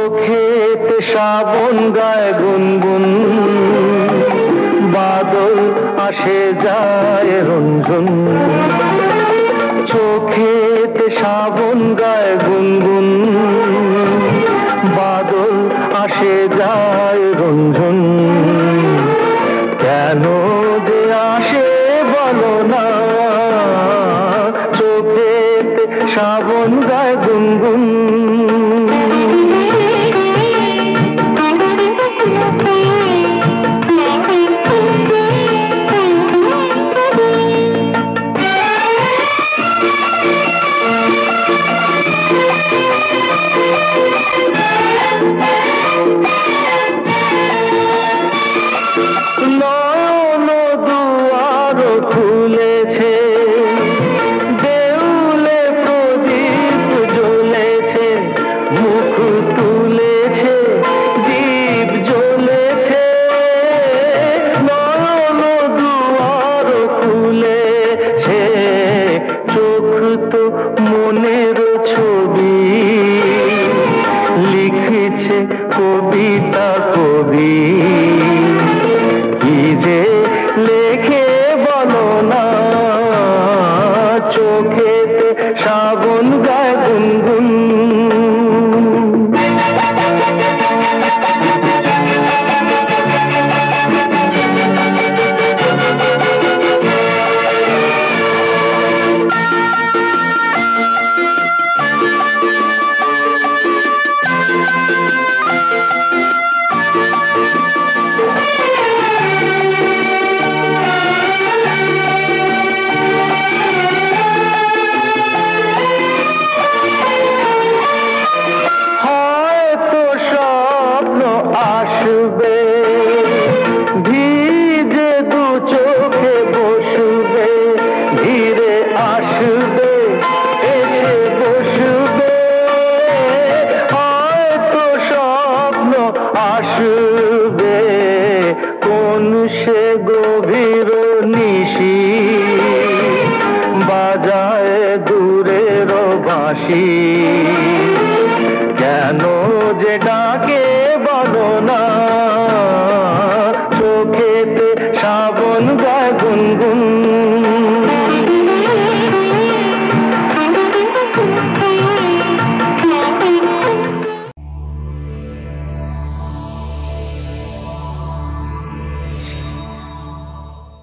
চোখেতে শ্রাবণ গায় গুনগুন, বাদল আসে যায় রঞ্জন। চোখেতে শ্রাবণ গায় গুনগুন, বাদল আসে যায় রঞ্জন। কেন যে আসে বলো না, চোখেতে শ্রাবণ গায় গুনগুন। নয়ন দুয়ার খুলেছে, দেউলে প্রদীপ জ্বলেছে, মুখ তুলেছে দীপ জ্বলেছে। নয়ন দুয়ার খুলেছে, চোখ তো মনের ছবি লিখেছে কবিতা কবি। কি যে লেখে বলো না, চোখেতে শ্রাবণ গায় গুনগুন। আসবে ভিজে দু চোখে বসবে, ধীরে আসবে এসে বসবে। হয়তো স্বপ্ন আসবে কোন সে গভীর নিশি, বাজায় দূরের বাঁশি।